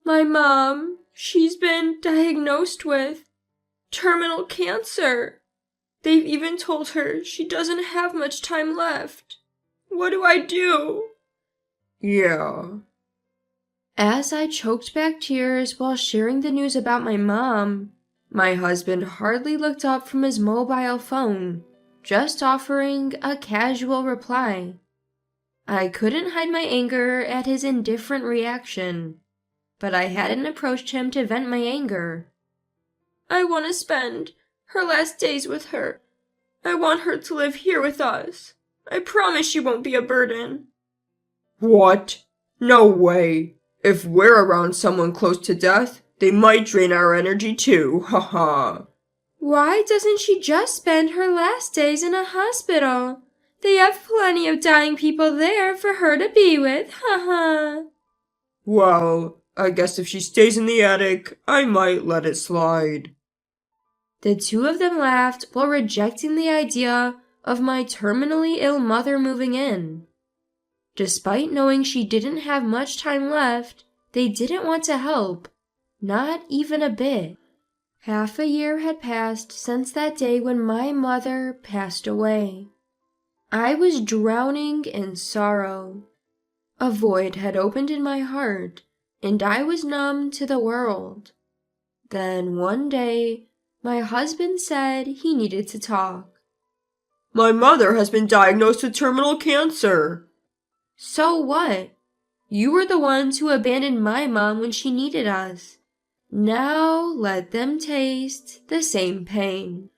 My mom, she's been diagnosed with terminal cancer. They've even told her she doesn't have much time left. What do I do?" Yeah. As I choked back tears while sharing the news about my mom, my husband hardly looked up from his mobile phone, just offering a casual reply. I couldn't hide my anger at his indifferent reaction, but I hadn't approached him to vent my anger. "I want to spend her last days with her. I want her to live here with us. I promise she won't be a burden." What? No way. If we're around someone close to death, they might drain our energy too, haha. "Why doesn't she just spend her last days in a hospital? They have plenty of dying people there for her to be with, haha." Well, I guess if she stays in the attic, I might let it slide. The two of them laughed while rejecting the idea of my terminally ill mother moving in. Despite knowing she didn't have much time left, they didn't want to help, not even a bit. Half a year had passed since that day when my mother passed away. I was drowning in sorrow. A void had opened in my heart, and I was numb to the world. Then one day, my husband said he needed to talk. My mother has been diagnosed with terminal cancer. So what? You were the ones who abandoned my mom when she needed us. Now let them taste the same pain.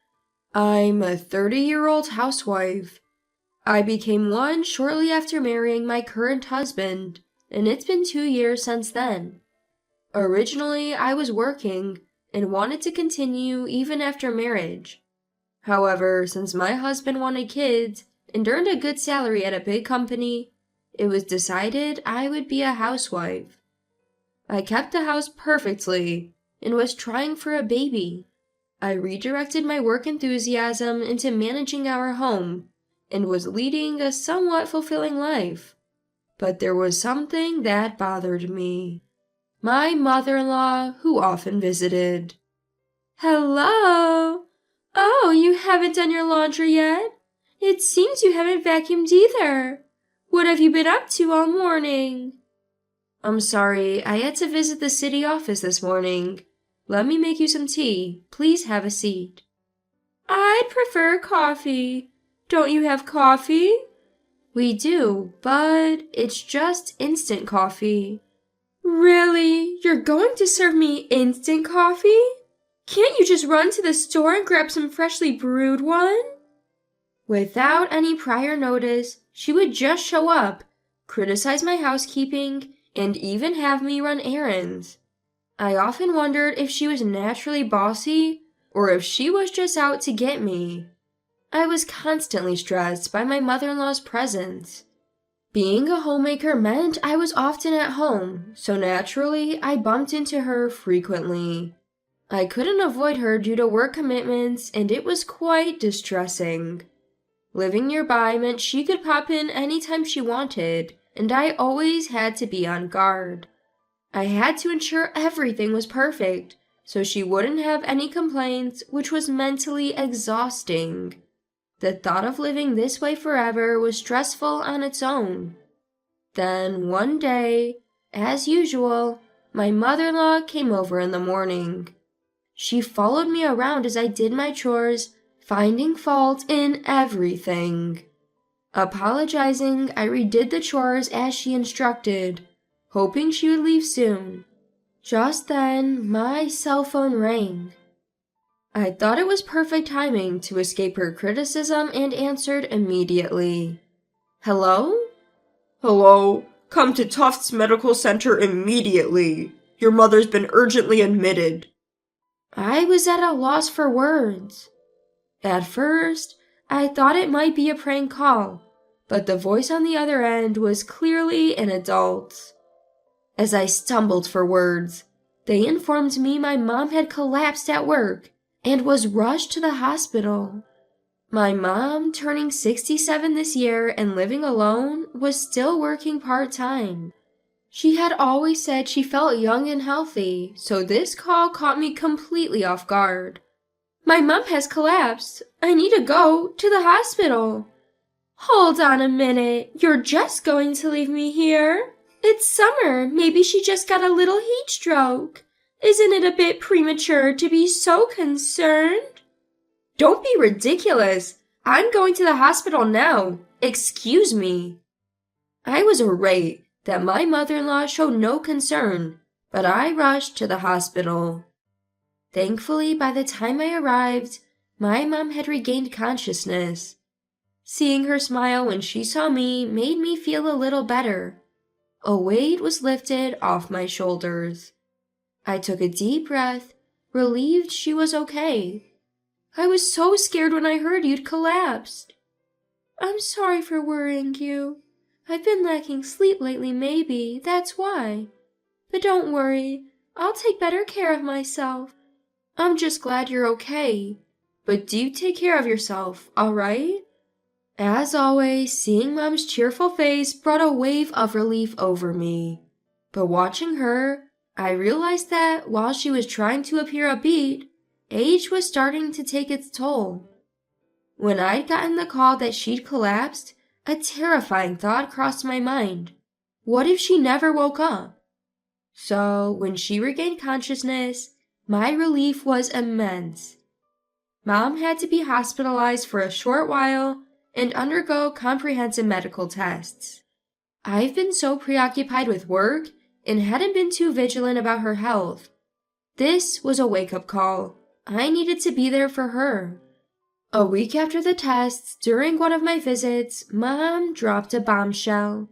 I'm a 30-year-old housewife. I became one shortly after marrying my current husband, and it's been 2 years since then. Originally, I was working and wanted to continue even after marriage. However, since my husband wanted kids and earned a good salary at a big company, it was decided I would be a housewife. I kept the house perfectly and was trying for a baby. I redirected my work enthusiasm into managing our home and was leading a somewhat fulfilling life. But there was something that bothered me. My mother-in-law, who often visited. "Hello? Oh, you haven't done your laundry yet? It seems you haven't vacuumed either. What have you been up to all morning?" "I'm sorry, I had to visit the city office this morning. Let me make you some tea. Please have a seat." "I'd prefer coffee. Don't you have coffee?" "We do, but it's just instant coffee." "Really? You're going to serve me instant coffee? Can't you just run to the store and grab some freshly brewed one?" Without any prior notice, she would just show up, criticize my housekeeping, and even have me run errands. I often wondered if she was naturally bossy or if she was just out to get me. I was constantly stressed by my mother-in-law's presence. Being a homemaker meant I was often at home, so naturally I bumped into her frequently. I couldn't avoid her due to work commitments, and it was quite distressing. Living nearby meant she could pop in anytime she wanted, and I always had to be on guard. I had to ensure everything was perfect, so she wouldn't have any complaints, which was mentally exhausting. The thought of living this way forever was stressful on its own. Then one day, as usual, my mother-in-law came over in the morning. She followed me around as I did my chores, finding fault in everything. Apologizing, I redid the chores as she instructed, hoping she would leave soon. Just then, my cell phone rang. I thought it was perfect timing to escape her criticism and answered immediately. "Hello?" Hello? Come to Tufts Medical Center immediately. Your mother's been urgently admitted. I was at a loss for words. At first, I thought it might be a prank call, but the voice on the other end was clearly an adult's. As I stumbled for words, they informed me my mom had collapsed at work and was rushed to the hospital. My mom, turning 67 this year and living alone, was still working part-time. She had always said she felt young and healthy, so this call caught me completely off guard. My mom has collapsed. I need to go to the hospital. Hold on a minute. You're just going to leave me here? It's summer. Maybe she just got a little heat stroke. Isn't it a bit premature to be so concerned? Don't be ridiculous. I'm going to the hospital now. Excuse me. I was irate that my mother-in-law showed no concern, but I rushed to the hospital. Thankfully, by the time I arrived, my mom had regained consciousness. Seeing her smile when she saw me made me feel a little better. A weight was lifted off my shoulders. I took a deep breath, relieved she was okay. I was so scared when I heard you'd collapsed. I'm sorry for worrying you. I've been lacking sleep lately, maybe, that's why. But don't worry, I'll take better care of myself. I'm just glad you're okay. But do take care of yourself, all right? As always, seeing Mom's cheerful face brought a wave of relief over me. But watching her, I realized that while she was trying to appear upbeat, age was starting to take its toll. When I'd gotten the call that she'd collapsed, a terrifying thought crossed my mind. What if she never woke up? So, when she regained consciousness, my relief was immense. Mom had to be hospitalized for a short while and undergo comprehensive medical tests. I've been so preoccupied with work and hadn't been too vigilant about her health. This was a wake-up call. I needed to be there for her. A week after the tests, during one of my visits, Mom dropped a bombshell.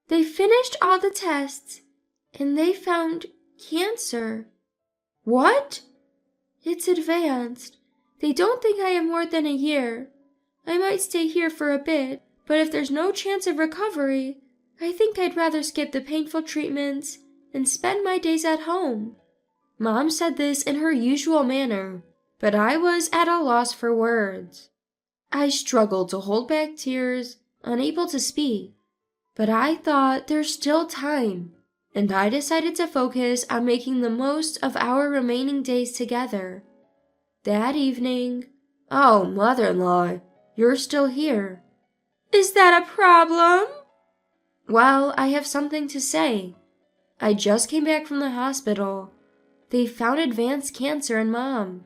They finished all the tests, and they found cancer. What? It's advanced. They don't think I have more than a year. I might stay here for a bit, but if there's no chance of recovery, I think I'd rather skip the painful treatments and spend my days at home. Mom said this in her usual manner, but I was at a loss for words. I struggled to hold back tears, unable to speak, but I thought there's still time, and I decided to focus on making the most of our remaining days together. That evening, oh, mother-in-law, you're still here. Is that a problem? Well, I have something to say. I just came back from the hospital. They found advanced cancer in Mom.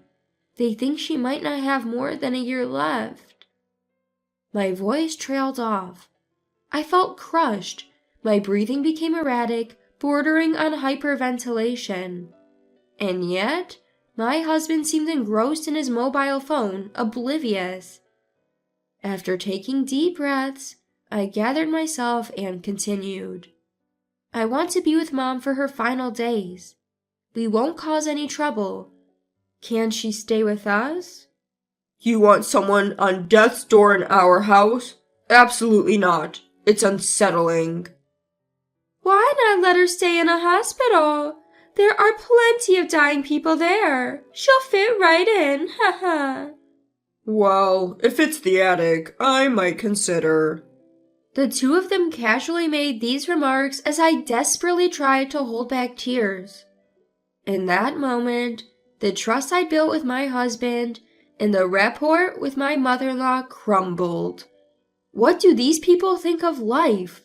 They think she might not have more than a year left. My voice trailed off. I felt crushed. My breathing became erratic, bordering on hyperventilation. And yet, my husband seemed engrossed in his mobile phone, oblivious. After taking deep breaths, I gathered myself and continued. I want to be with Mom for her final days. We won't cause any trouble. Can she stay with us? You want someone on death's door in our house? Absolutely not. It's unsettling. Why not let her stay in a hospital? There are plenty of dying people there. She'll fit right in, haha. Well, if it's the attic, I might consider. The two of them casually made these remarks as I desperately tried to hold back tears. In that moment, the trust I'd built with my husband and the rapport with my mother-in-law crumbled. What do these people think of life?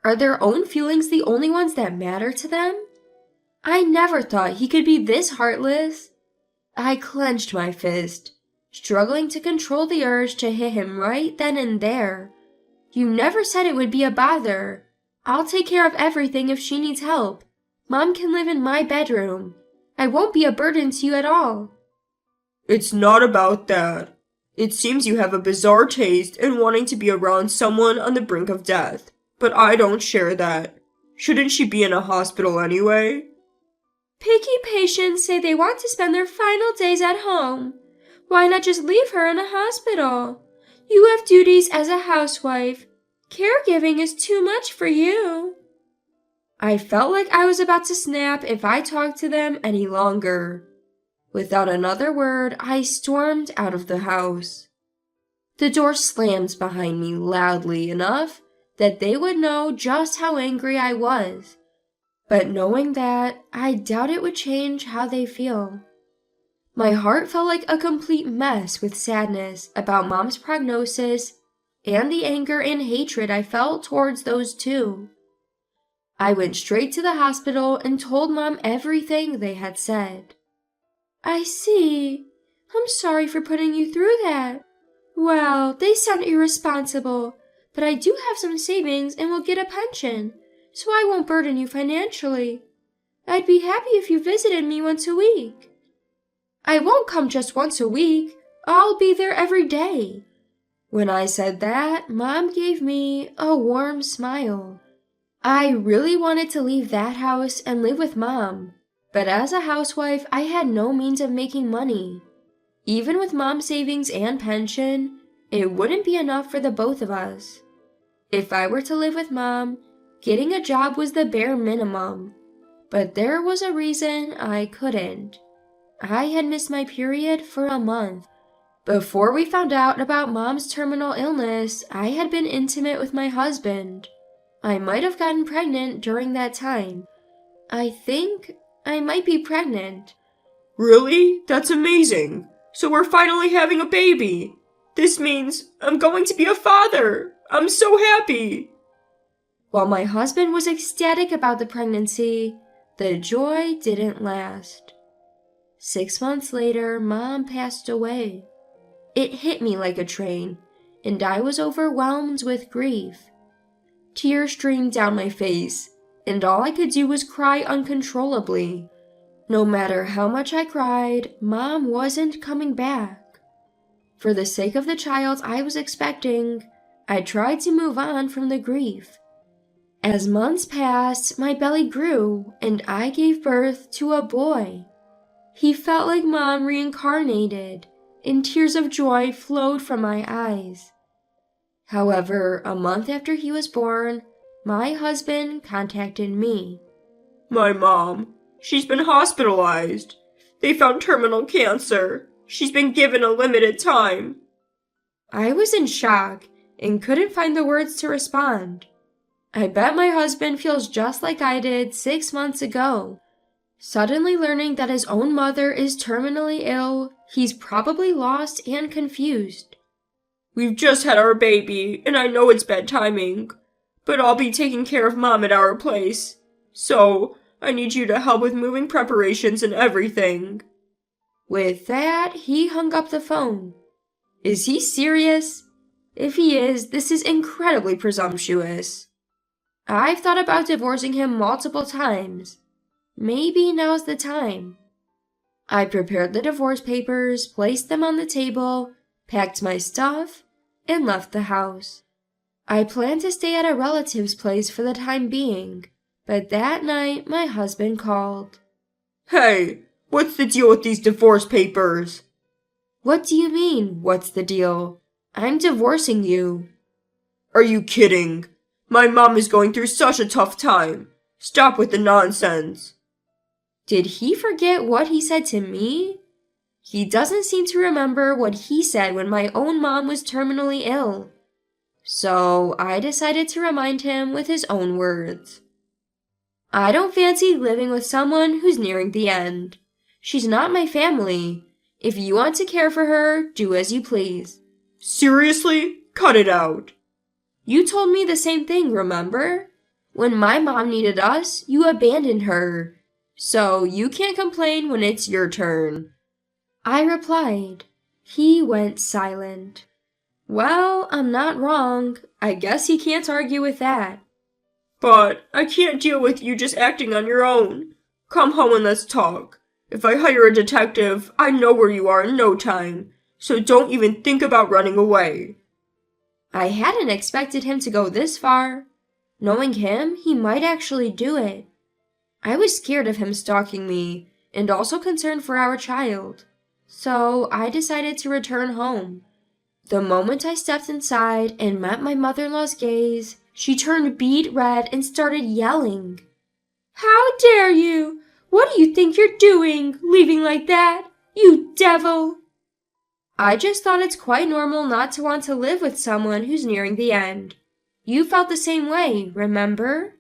Are their own feelings the only ones that matter to them? I never thought he could be this heartless. I clenched my fist, struggling to control the urge to hit him right then and there. You never said it would be a bother. I'll take care of everything if she needs help. Mom can live in my bedroom. I won't be a burden to you at all. It's not about that. It seems you have a bizarre taste in wanting to be around someone on the brink of death, but I don't share that. Shouldn't she be in a hospital anyway? Picky patients say they want to spend their final days at home. Why not just leave her in a hospital? You have duties as a housewife. Caregiving is too much for you. I felt like I was about to snap if I talked to them any longer. Without another word, I stormed out of the house. The door slammed behind me loudly enough that they would know just how angry I was. But knowing that, I doubt it would change how they feel. My heart felt like a complete mess with sadness about Mom's prognosis and the anger and hatred I felt towards those two. I went straight to the hospital and told Mom everything they had said. I see. I'm sorry for putting you through that. Well, they sound irresponsible, but I do have some savings and will get a pension, so I won't burden you financially. I'd be happy if you visited me once a week. I won't come just once a week. I'll be there every day. When I said that, Mom gave me a warm smile. I really wanted to leave that house and live with Mom, but as a housewife, I had no means of making money. Even with Mom's savings and pension, it wouldn't be enough for the both of us. If I were to live with Mom, getting a job was the bare minimum, but there was a reason I couldn't. I had missed my period for a month. Before we found out about Mom's terminal illness, I had been intimate with my husband. I might have gotten pregnant during that time. I think I might be pregnant. Really? That's amazing. So we're finally having a baby. This means I'm going to be a father. I'm so happy. While my husband was ecstatic about the pregnancy, the joy didn't last. 6 months later, Mom passed away. It hit me like a train, and I was overwhelmed with grief. Tears streamed down my face, and all I could do was cry uncontrollably. No matter how much I cried, Mom wasn't coming back. For the sake of the child I was expecting, I tried to move on from the grief. As months passed, my belly grew, and I gave birth to a boy. He felt like Mom reincarnated, and tears of joy flowed from my eyes. However, a month after he was born, my husband contacted me. My mom, she's been hospitalized. They found terminal cancer. She's been given a limited time. I was in shock and couldn't find the words to respond. I bet my husband feels just like I did 6 months ago. Suddenly learning that his own mother is terminally ill, he's probably lost and confused. We've just had our baby, and I know it's bad timing, but I'll be taking care of Mom at our place. So, I need you to help with moving preparations and everything. With that, he hung up the phone. Is he serious? If he is, this is incredibly presumptuous. I've thought about divorcing him multiple times. Maybe now's the time. I prepared the divorce papers, placed them on the table, packed my stuff, and left the house. I planned to stay at a relative's place for the time being, but that night my husband called. Hey, what's the deal with these divorce papers? What do you mean, what's the deal? I'm divorcing you. Are you kidding? My mom is going through such a tough time. Stop with the nonsense. Did he forget what he said to me? He doesn't seem to remember what he said when my own mom was terminally ill. So I decided to remind him with his own words. I don't fancy living with someone who's nearing the end. She's not my family. If you want to care for her, do as you please. Seriously? Cut it out. You told me the same thing, remember? When my mom needed us, you abandoned her. So you can't complain when it's your turn. I replied. He went silent. Well, I'm not wrong. I guess he can't argue with that. But I can't deal with you just acting on your own. Come home and let's talk. If I hire a detective, I know where you are in no time. So don't even think about running away. I hadn't expected him to go this far. Knowing him, he might actually do it. I was scared of him stalking me, and also concerned for our child. So I decided to return home. The moment I stepped inside and met my mother-in-law's gaze, she turned beet red and started yelling. How dare you! What do you think you're doing, leaving like that? You devil! I just thought it's quite normal not to want to live with someone who's nearing the end. You felt the same way, remember?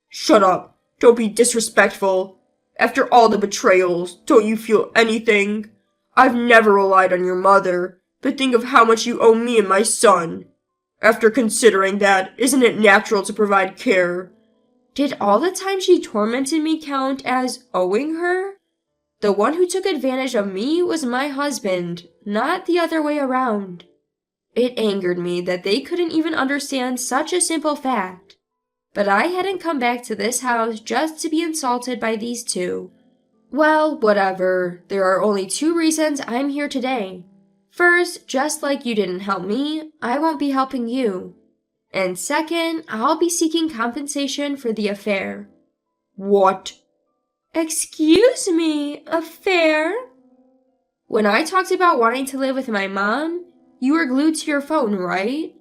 Shut up. Don't be disrespectful. After all the betrayals, don't you feel anything? I've never relied on your mother, but think of how much you owe me and my son. After considering that, isn't it natural to provide care? Did all the time she tormented me count as owing her? The one who took advantage of me was my husband, not the other way around. It angered me that they couldn't even understand such a simple fact. But I hadn't come back to this house just to be insulted by these two. Well, whatever. There are only two reasons I'm here today. First, just like you didn't help me, I won't be helping you. And second, I'll be seeking compensation for the affair. What? Excuse me, affair? When I talked about wanting to live with my mom, you were glued to your phone, right?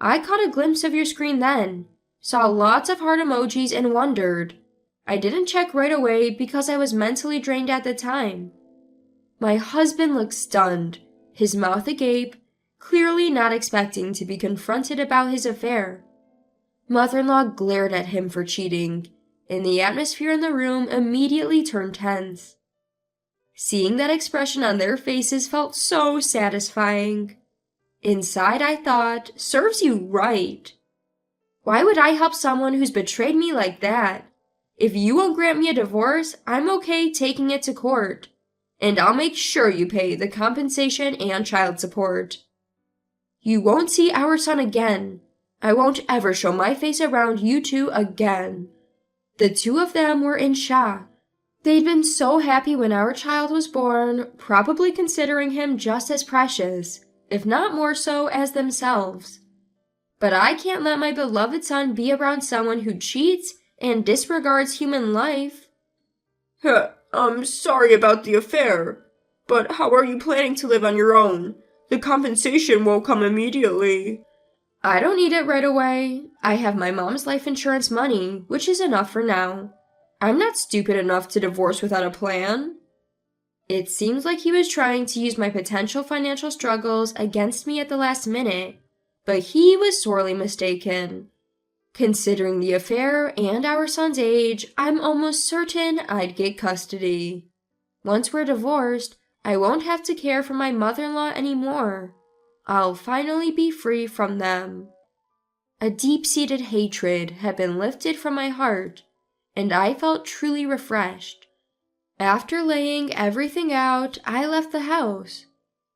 I caught a glimpse of your screen then, saw lots of heart emojis and wondered. I didn't check right away because I was mentally drained at the time. My husband looked stunned, his mouth agape, clearly not expecting to be confronted about his affair. Mother-in-law glared at him for cheating, and the atmosphere in the room immediately turned tense. Seeing that expression on their faces felt so satisfying. Inside I thought, serves you right. Why would I help someone who's betrayed me like that? If you won't grant me a divorce, I'm okay taking it to court. And I'll make sure you pay the compensation and child support. You won't see our son again. I won't ever show my face around you two again. The two of them were in shock. They'd been so happy when our child was born, probably considering him just as precious, if not more so, as themselves. But I can't let my beloved son be around someone who cheats and disregards human life. I'm sorry about the affair, but how are you planning to live on your own? The compensation won't come immediately. I don't need it right away. I have my mom's life insurance money, which is enough for now. I'm not stupid enough to divorce without a plan. It seems like he was trying to use my potential financial struggles against me at the last minute, but he was sorely mistaken. Considering the affair and our son's age, I'm almost certain I'd get custody. Once we're divorced, I won't have to care for my mother-in-law anymore. I'll finally be free from them. A deep-seated hatred had been lifted from my heart, and I felt truly refreshed. After laying everything out, I left the house.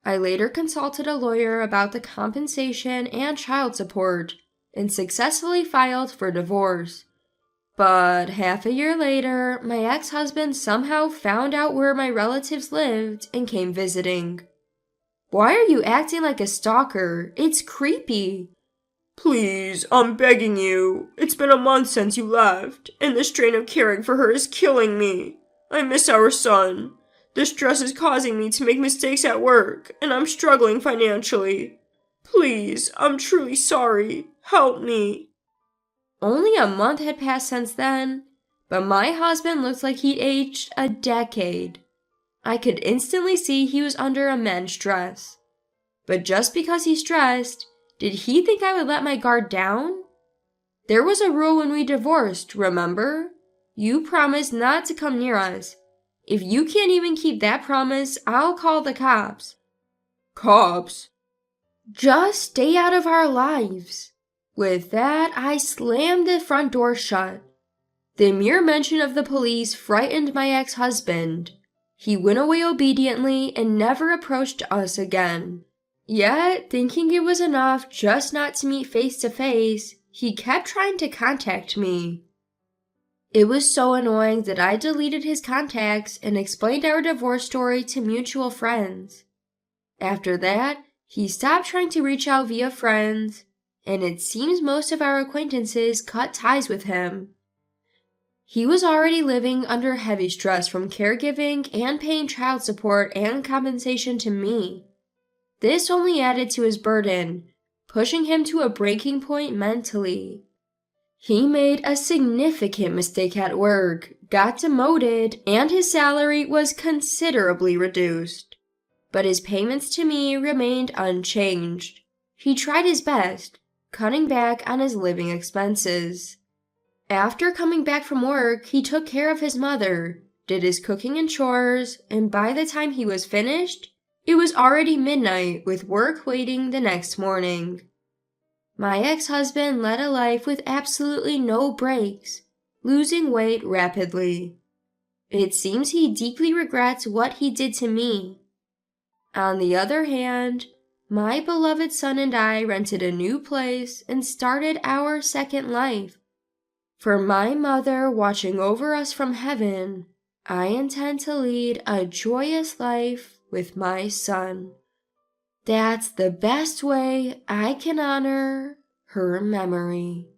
I later consulted a lawyer about the compensation and child support, and successfully filed for divorce. But half a year later, my ex-husband somehow found out where my relatives lived and came visiting. Why are you acting like a stalker? It's creepy. Please, I'm begging you. It's been a month since you left, and the strain of caring for her is killing me. I miss our son. The stress is causing me to make mistakes at work, and I'm struggling financially. Please, I'm truly sorry. Help me. Only a month had passed since then, but my husband looked like he'd aged a decade. I could instantly see he was under immense stress. But just because he stressed, did he think I would let my guard down? There was a rule when we divorced, remember? You promised not to come near us. If you can't even keep that promise, I'll call the cops. Cops? Just stay out of our lives. With that, I slammed the front door shut. The mere mention of the police frightened my ex-husband. He went away obediently and never approached us again. Yet, thinking it was enough just not to meet face to face, he kept trying to contact me. It was so annoying that I deleted his contacts and explained our divorce story to mutual friends. After that, he stopped trying to reach out via friends, and it seems most of our acquaintances cut ties with him. He was already living under heavy stress from caregiving and paying child support and compensation to me. This only added to his burden, pushing him to a breaking point mentally. He made a significant mistake at work, got demoted, and his salary was considerably reduced. But his payments to me remained unchanged. He tried his best, cutting back on his living expenses. After coming back from work, he took care of his mother, did his cooking and chores, and by the time he was finished, it was already midnight with work waiting the next morning. My ex-husband led a life with absolutely no breaks, losing weight rapidly. It seems he deeply regrets what he did to me. On the other hand, my beloved son and I rented a new place and started our second life. For my mother watching over us from heaven, I intend to lead a joyous life with my son. That's the best way I can honor her memory.